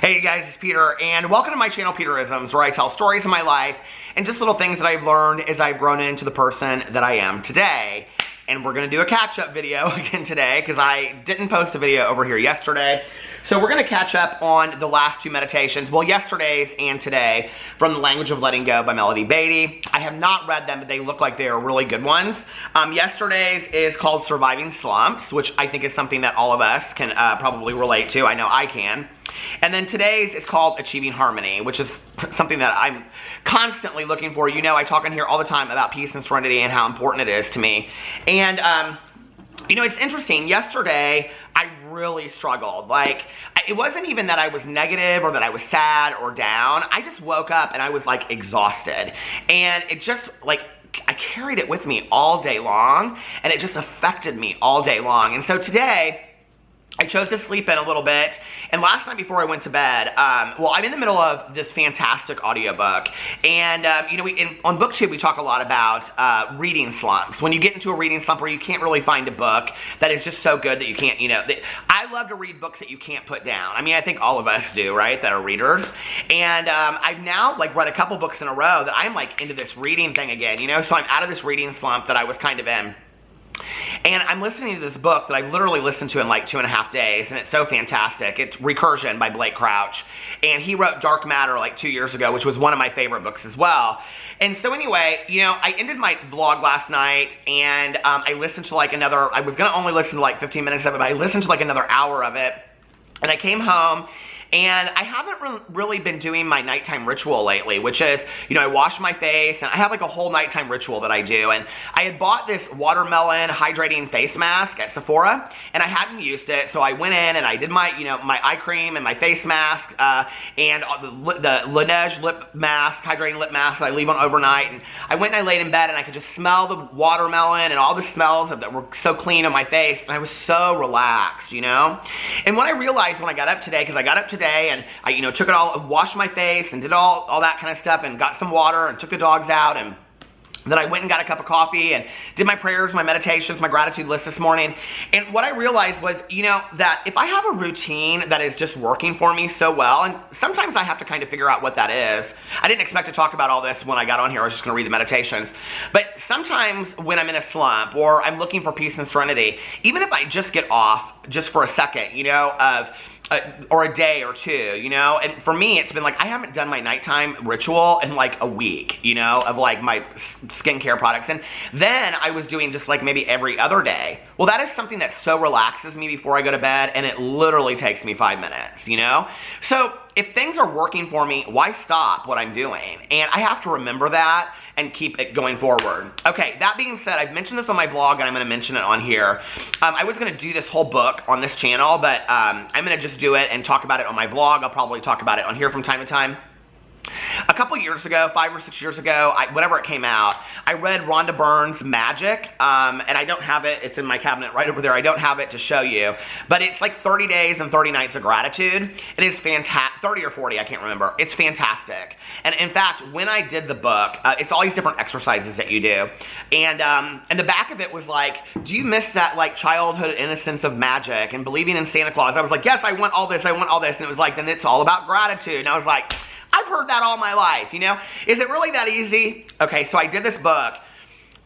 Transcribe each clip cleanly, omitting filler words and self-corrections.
Hey guys, it's Peter, and welcome to my channel, Peterisms, where I tell stories of my life and just little things that I've learned as I've grown into the person that I am today. And we're going to do a catch-up video again today because I didn't post a video over here yesterday. So we're going to catch up on the last two meditations, well, yesterday's and today, from The Language of Letting Go by Melody Beatty. I have not read them, but they look like they are really good ones. Yesterday's is called Surviving Slumps, which I think is something that all of us can probably relate to. I know I can. And then today's is called Achieving Harmony, which is something that I'm constantly looking for. You know, I talk in here all the time about peace and serenity and how important it is to me. And, you know, it's interesting. Yesterday, I really struggled. Like, it wasn't even that I was negative or that I was sad or down. I just woke up and I was, like, exhausted. And it just, like, I carried it with me all day long, and it just affected me all day long. And so today, I chose to sleep in a little bit, and last night before I went to bed, well, I'm in the middle of this fantastic audiobook, and, you know, on BookTube, we talk a lot about reading slumps. When you get into a reading slump where you can't really find a book that is just so good that you can't, you know, I love to read books that you can't put down. I mean, I think all of us do, right, that are readers, and I've now, like, read a couple books in a row that I'm, like, into this reading thing again, you know, so I'm out of this reading slump that I was kind of in. And I'm listening to this book that I've literally listened to in like 2.5 days, and it's so fantastic. It's Recursion by Blake Crouch, and he wrote Dark Matter like 2 years ago, which was one of my favorite books as well. And so anyway, you know, I ended my vlog last night, and I listened to like another, I was going to only listen to like 15 minutes of it, but I listened to like another hour of it, and I came home. And I haven't really been doing my nighttime ritual lately, which is, you know, I wash my face, and I have like a whole nighttime ritual that I do. And I had bought this watermelon hydrating face mask at Sephora, and I hadn't used it, so I went in and I did my, you know, my eye cream and my face mask, and the Laneige lip mask, hydrating lip mask that I leave on overnight. And I went and I laid in bed, and I could just smell the watermelon and all the smells that were so clean on my face, and I was so relaxed, you know. And what I realized when I got up today, because I got up today and I, you know, took it all, washed my face and did all that kind of stuff and got some water and took the dogs out, and then I went and got a cup of coffee and did my prayers, my meditations, my gratitude list this morning. And what I realized was, you know, that if I have a routine that is just working for me so well, and sometimes I have to kind of figure out what that is. I didn't expect to talk about all this when I got on here. I was just going to read the meditations. But sometimes when I'm in a slump or I'm looking for peace and serenity, even if I just get off just for a second, you know, or a day or two, you know, and for me, it's been like, I haven't done my nighttime ritual in like a week, you know, of like my skincare products, and then I was doing just like maybe every other day. Well, that is something that so relaxes me before I go to bed, and it literally takes me 5 minutes, you know, so if things are working for me, why stop what I'm doing? And I have to remember that and keep it going forward. Okay, that being said, I've mentioned this on my vlog, and I'm going to mention it on here. I was going to do this whole book on this channel, but I'm going to just do it and talk about it on my vlog. I'll probably talk about it on here from time to time. A couple years ago, 5 or 6 years ago, whenever it came out, I read Rhonda Byrne's Magic, and I don't have it. It's in my cabinet right over there. I don't have it to show you, but it's like 30 days and 30 nights of gratitude. It is fantastic. 30 or 40, I can't remember. It's fantastic. And in fact, when I did the book, it's all these different exercises that you do, and the back of it was like, do you miss that like childhood innocence of magic and believing in Santa Claus? I was like, yes, I want all this. I want all this. And it was like, then it's all about gratitude. And I was like, I've heard that all my life, you know? Is it really that easy? Okay, so I did this book.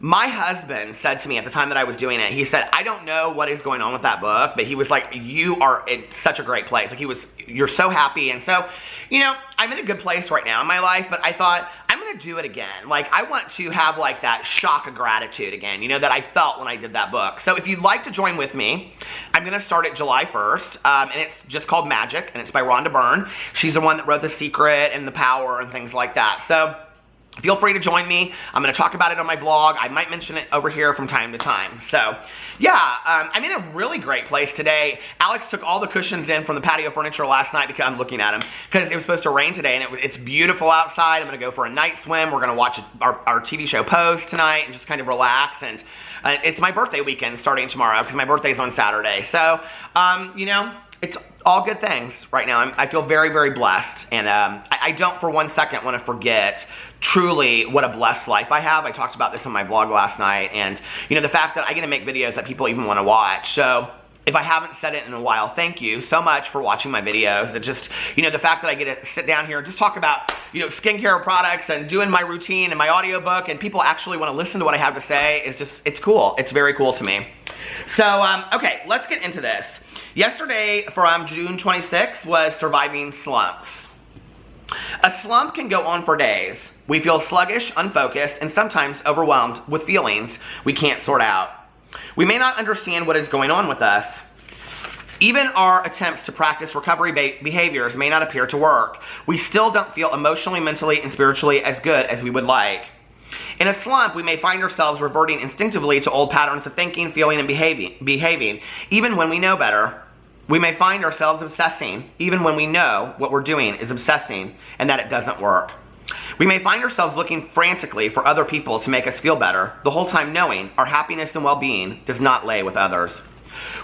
My husband said to me at the time that I was doing it, he said, I don't know what is going on with that book, but he was like, you are in such a great place. Like, you're so happy. And so, you know, I'm in a good place right now in my life, but I thought, I'm going to do it again. Like, I want to have like that shock of gratitude again, you know, that I felt when I did that book. So if you'd like to join with me, I'm going to start it July 1st, and it's just called Magic, and it's by Rhonda Byrne. She's the one that wrote The Secret and The Power and things like that. So feel free to join me. I'm going to talk about it on my vlog. I might mention it over here from time to time. So, yeah, I'm in a really great place today. Alex took all the cushions in from the patio furniture last night because I'm looking at them, because it was supposed to rain today, and it's beautiful outside. I'm going to go for a night swim. We're going to watch our TV show Pose tonight and just kind of relax. And it's my birthday weekend starting tomorrow because my birthday's on Saturday. So, you know, it's all good things right now. I feel very, very blessed, and I don't for one second want to forget truly what a blessed life I have. I talked about this on my vlog last night, and you know, the fact that I get to make videos that people even want to watch. So If I haven't said it in a while, thank you so much for watching my videos. It just, the fact that I get to sit down here and just talk about, skincare products and doing my routine and my audiobook, and people actually want to listen to what I have to say is just, it's cool. It's very cool to me. So, okay, let's get into this. Yesterday, from June 26th, was surviving slumps. A slump can go on for days. We feel sluggish, unfocused, and sometimes overwhelmed with feelings we can't sort out. We may not understand what is going on with us. Even our attempts to practice recovery behaviors may not appear to work. We still don't feel emotionally, mentally, and spiritually as good as we would like. In a slump, we may find ourselves reverting instinctively to old patterns of thinking, feeling, and behaving, even when we know better. We may find ourselves obsessing, even when we know what we're doing is obsessing and that it doesn't work. We may find ourselves looking frantically for other people to make us feel better, the whole time knowing our happiness and well-being does not lay with others.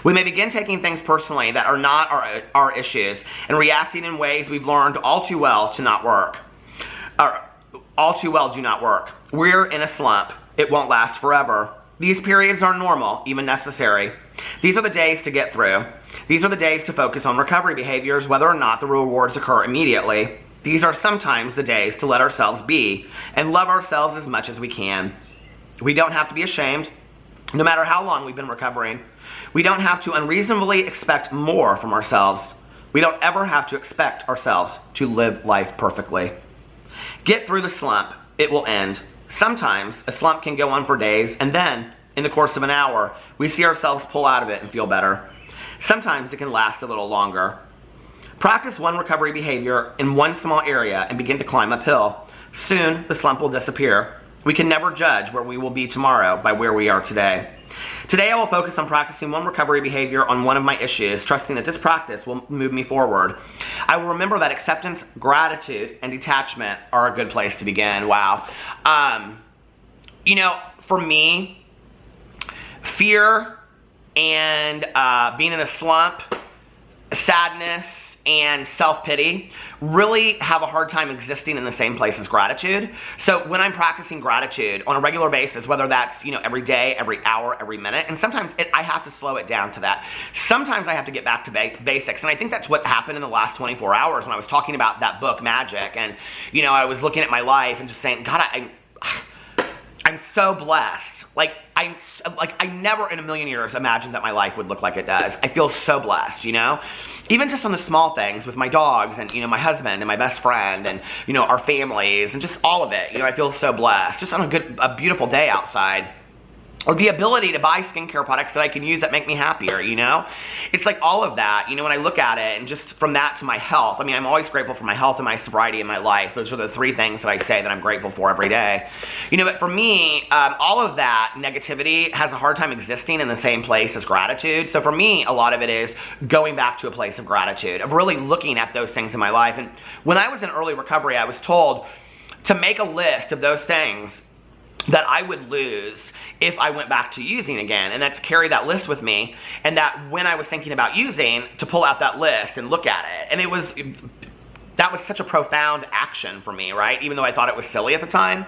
We may begin taking things personally that are not our issues and reacting in ways we've learned all too well to not work. All too well do not work. We're in a slump. It won't last forever. These periods are normal, even necessary. These are the days to get through. These are the days to focus on recovery behaviors, whether or not the rewards occur immediately. These are sometimes the days to let ourselves be and love ourselves as much as we can. We don't have to be ashamed, no matter how long we've been recovering. We don't have to unreasonably expect more from ourselves. We don't ever have to expect ourselves to live life perfectly. Get through the slump. It will end. Sometimes a slump can go on for days, and then, in the course of an hour, we see ourselves pull out of it and feel better. Sometimes it can last a little longer. Practice one recovery behavior in one small area and begin to climb uphill. Soon, the slump will disappear. We can never judge where we will be tomorrow by where we are today. Today, I will focus on practicing one recovery behavior on one of my issues, trusting that this practice will move me forward. I will remember that acceptance, gratitude, and detachment are a good place to begin. Wow. For me, fear and being in a slump, sadness, and self-pity really have a hard time existing in the same place as gratitude. So when I'm practicing gratitude on a regular basis, whether that's, every day, every hour, every minute, and sometimes I have to slow it down to that. Sometimes I have to get back to basics, and I think that's what happened in the last 24 hours when I was talking about that book, Magic, and, I was looking at my life and just saying, God, I'm so blessed. I never in a million years imagined that my life would look like it does. I feel so blessed, Even just on the small things with my dogs and, my husband and my best friend and, our families and just all of it. I feel so blessed. Just on a beautiful day outside. Or the ability to buy skincare products that I can use that make me happier, It's like all of that, when I look at it, and just from that to my health. I'm always grateful for my health and my sobriety in my life. Those are the three things that I say that I'm grateful for every day. But for me, all of that negativity has a hard time existing in the same place as gratitude. So for me, a lot of it is going back to a place of gratitude, of really looking at those things in my life. And when I was in early recovery, I was told to make a list of those things that I would lose if I went back to using again, and that's carry that list with me, and that when I was thinking about using, to pull out that list and look at it. And that was such a profound action for me, right? Even though I thought it was silly at the time.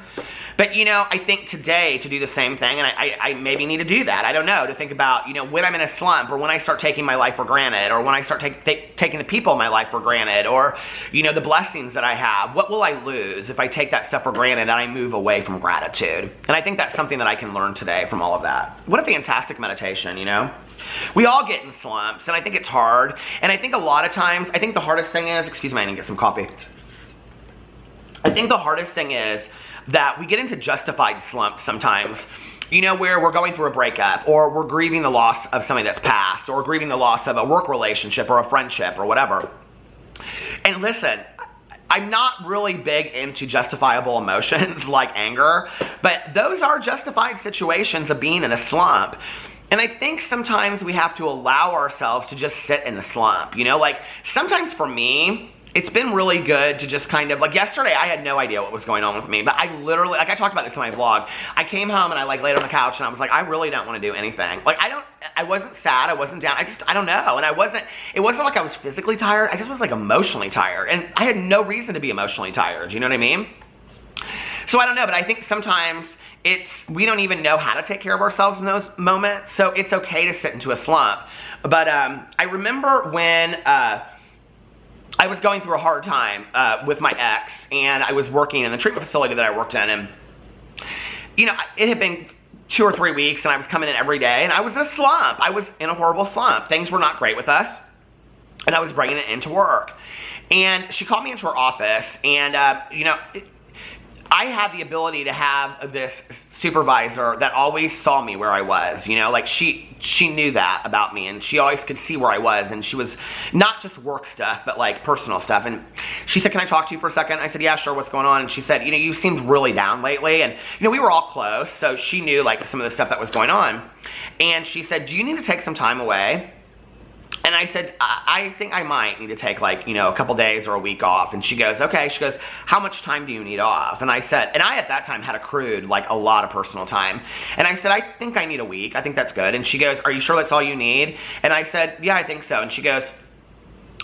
But, I think today to do the same thing, and I maybe need to do that. I don't know, to think about, when I'm in a slump, or when I start taking my life for granted, or when I start taking the people in my life for granted, or, the blessings that I have. What will I lose if I take that stuff for granted and I move away from gratitude? And I think that's something that I can learn today from all of that. What a fantastic meditation, We all get in slumps, and I think it's hard. And I think a lot of times, I think the hardest thing is, excuse me, I need to get some coffee. I think the hardest thing is that we get into justified slumps sometimes, where we're going through a breakup, or we're grieving the loss of something that's passed, or grieving the loss of a work relationship or a friendship or whatever. And listen, I'm not really big into justifiable emotions like anger, but those are justified situations of being in a slump. And I think sometimes we have to allow ourselves to just sit in the slump, sometimes for me, it's been really good to just kind of, yesterday I had no idea what was going on with me, but I literally, I talked about this in my vlog, I came home and I laid on the couch and I was like, I really don't want to do anything. I wasn't sad, I wasn't down, I don't know, and it wasn't like I was physically tired, I just was emotionally tired, and I had no reason to be emotionally tired, you know what I mean? So I don't know, but I think sometimes we don't even know how to take care of ourselves in those moments, so it's okay to sit into a slump. But I remember when I was going through a hard time with my ex, and I was working in the treatment facility that I worked in, and you know, it had been 2 or 3 weeks, and I was coming in every day, and I was in a slump. I was in a horrible slump. Things were not great with us, and I was bringing it into work. And she called me into her office, and you know, I had the ability to have this supervisor that always saw me where I was, you know, like she knew that about me, and she always could see where I was, and she was not just work stuff, but like personal stuff. And she said, "Can I talk to you for a second?" I said, "Yeah, sure, what's going on?" And she said, "You know, you seemed really down lately." And, you know, we were all close, so she knew like some of the stuff that was going on. And she said, "Do you need to take some time away?" And I said, I think I might need to take like, you know, a couple days or a week off. And she goes, okay. She goes, "How much time do you need off?" And I said, and I at that time had accrued like a lot of personal time. And I said, "I think I need a week. I think that's good." And she goes, "Are you sure that's all you need?" And I said, "Yeah, I think so." And she goes,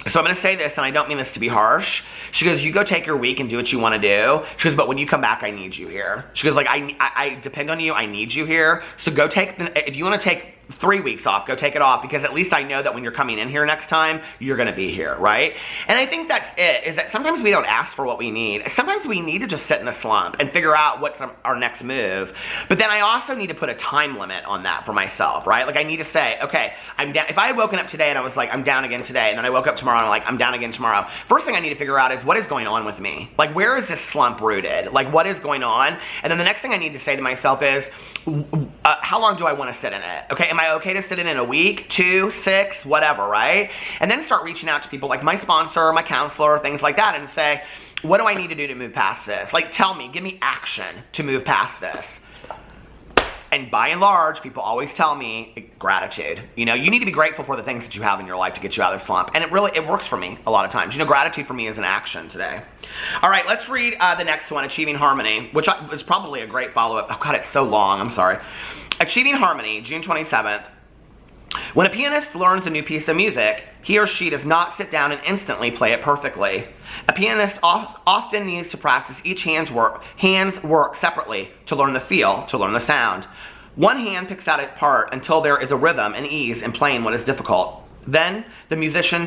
"So I'm going to say this, and I don't mean this to be harsh." She goes, "You go take your week and do what you want to do." She goes, "But when you come back, I need you here." She goes, like, I depend on you. I need you here. So go take, if you want to take 3 weeks off, go take it off, because at least I know that when you're coming in here next time, you're going to be here, right? And I think that's it, is that sometimes we don't ask for what we need. Sometimes we need to just sit in a slump and figure out what's our next move. But then I also need to put a time limit on that for myself, right? Like I need to say, okay, I'm down. If I had woken up today and I was like, I'm down again today, and then I woke up tomorrow and I'm like, I'm down again tomorrow, first thing I need to figure out is what is going on with me? Like, where is this slump rooted? Like, what is going on? And then the next thing I need to say to myself is, how long do I want to sit in it? Okay, am I okay to sit in it a week, 2, 6, whatever, right? And then start reaching out to people like my sponsor, my counselor, things like that, and say, what do I need to do to move past this? Like, tell me, give me action to move past this. And by and large, people always tell me gratitude. You know, you need to be grateful for the things that you have in your life to get you out of the slump. And it works for me a lot of times. You know, gratitude for me is an action today. All right, let's read the next one, Achieving Harmony, which is probably a great follow-up. Oh, God, it's so long. I'm sorry. Achieving Harmony, June 27th. When a pianist learns a new piece of music, he or she does not sit down and instantly play it perfectly. A pianist often needs to practice each hand's work separately to learn the feel, to learn the sound. One hand picks out its part until there is a rhythm and ease in playing what is difficult. Then the musician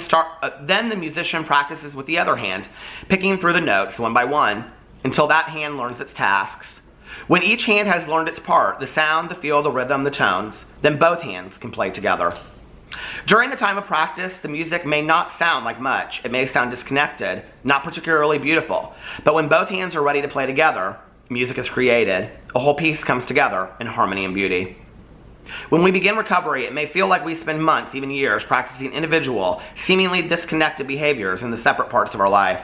practices with the other hand, picking through the notes one by one until that hand learns its tasks. When each hand has learned its part, the sound, the feel, the rhythm, the tones, then both hands can play together. During the time of practice, the music may not sound like much. It may sound disconnected, not particularly beautiful. But when both hands are ready to play together, music is created. A whole piece comes together in harmony and beauty. When we begin recovery, it may feel like we spend months, even years, practicing individual, seemingly disconnected behaviors in the separate parts of our life.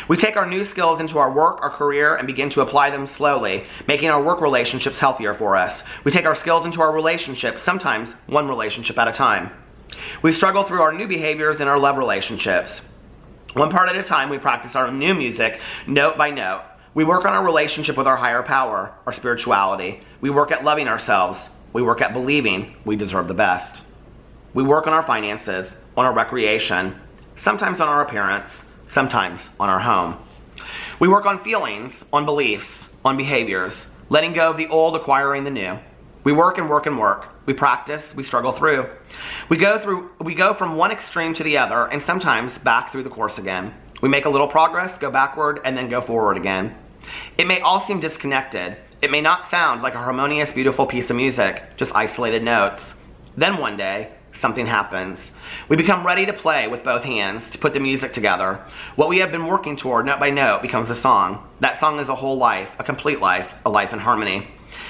We take our new skills into our work, our career, and begin to apply them slowly, making our work relationships healthier for us. We take our skills into our relationships, sometimes one relationship at a time. We struggle through our new behaviors in our love relationships. One part at a time, we practice our new music, note by note. We work on our relationship with our higher power, our spirituality. We work at loving ourselves. We work at believing we deserve the best. We work on our finances, on our recreation, sometimes on our appearance, sometimes on our home. We work on feelings, on beliefs, on behaviors, letting go of the old, acquiring the new. We work and work and work. We practice, we struggle through. We go from one extreme to the other, and sometimes back through the course again. We make a little progress, go backward, and then go forward again. It may all seem disconnected. It may not sound like a harmonious, beautiful piece of music, just isolated notes. Then one day, something happens. We become ready to play with both hands, to put the music together. What we have been working toward, note by note, becomes a song. That song is a whole life, a complete life, a life in harmony.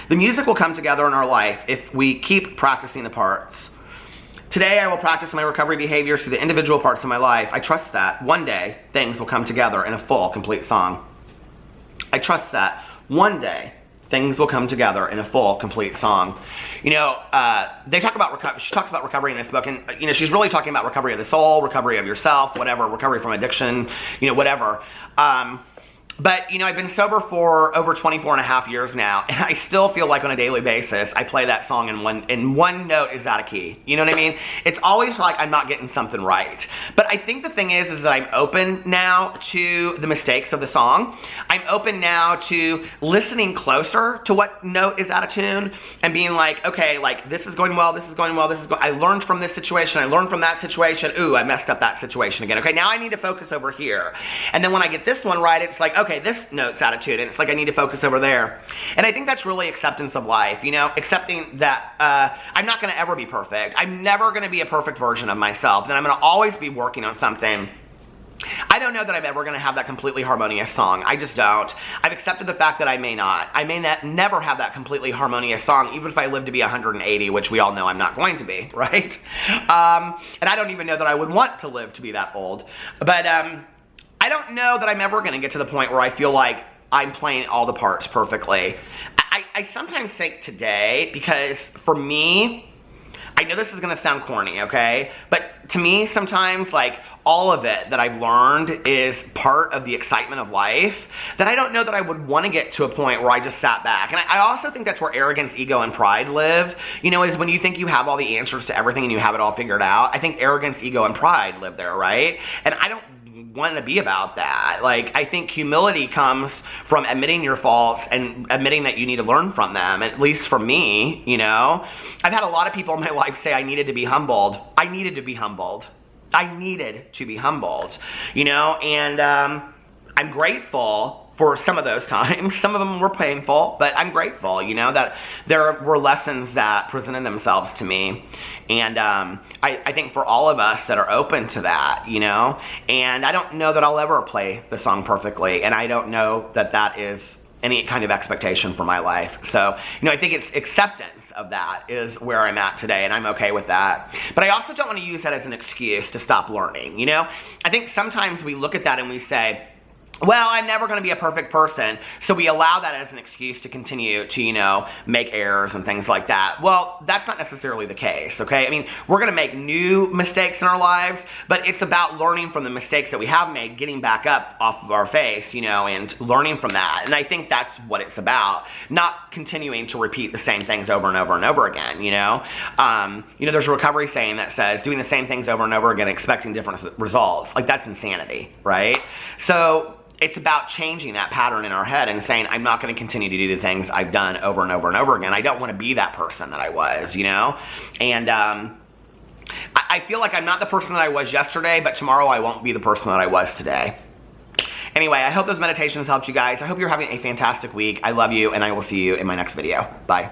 The music will come together in our life if we keep practicing the parts. Today, I will practice my recovery behaviors through the individual parts of my life. I trust that one day, things will come together in a full, complete song. I trust that one day, things will come together in a full, complete song. You know, they talk about she talks about recovery in this book, and you know, she's really talking about recovery of the soul, recovery of yourself, whatever, recovery from addiction, you know, whatever. But, you know, I've been sober for over 24 and a half years now, and I still feel like on a daily basis, I play that song and one note is out of key. You know what I mean? It's always like I'm not getting something right. But I think the thing is that I'm open now to the mistakes of the song. I'm open now to listening closer to what note is out of tune and being like, okay, like this is going well, this is going well, I learned from this situation, I learned from that situation, ooh, I messed up that situation again. Okay, now I need to focus over here. And then when I get this one right, it's like, okay, this note's out of tune, and it's like I need to focus over there. And I think that's really acceptance of life, you know, accepting that I'm not going to ever be perfect. I'm never going to be a perfect version of myself, and I'm going to always be working on something. I don't know that I'm ever going to have that completely harmonious song. I just don't. I've accepted the fact that I may not. I may never have that completely harmonious song, even if I live to be 180, which we all know I'm not going to be, right? And I don't even know that I would want to live to be that old. But I don't know that I'm ever going to get to the point where I feel like I'm playing all the parts perfectly. I sometimes think today, because for me, I know this is going to sound corny, okay? But to me, sometimes, like, all of it that I've learned is part of the excitement of life, that I don't know that I would want to get to a point where I just sat back. And I also think that's where arrogance, ego, and pride live, you know, is when you think you have all the answers to everything and you have it all figured out. I think arrogance, ego, and pride live there, right? And I don't want to be about that. Like, I think humility comes from admitting your faults and admitting that you need to learn from them, at least for me, you know. I've had a lot of people in my life say I needed to be humbled. I needed to be humbled. I needed to be humbled, you know, and I'm grateful for some of those times. Some of them were painful, but I'm grateful, you know, that there were lessons that presented themselves to me. And I think for all of us that are open to that, you know, and I don't know that I'll ever play the song perfectly, and I don't know that that is any kind of expectation for my life. So, you know, I think it's acceptance of that is where I'm at today, and I'm okay with that. But I also don't want to use that as an excuse to stop learning, you know? I think sometimes we look at that and we say, well, I'm never going to be a perfect person, so we allow that as an excuse to continue to, you know, make errors and things like that. Well, that's not necessarily the case, okay? I mean, we're going to make new mistakes in our lives, but it's about learning from the mistakes that we have made, getting back up off of our face, you know, and learning from that. And I think that's what it's about, not continuing to repeat the same things over and over and over again, you know? You know, there's a recovery saying that says, doing the same things over and over again, expecting different results. Like, that's insanity, right? So it's about changing that pattern in our head and saying, I'm not going to continue to do the things I've done over and over and over again. I don't want to be that person that I was, you know? And I feel like I'm not the person that I was yesterday, but tomorrow I won't be the person that I was today. Anyway, I hope those meditations helped you guys. I hope you're having a fantastic week. I love you, and I will see you in my next video. Bye.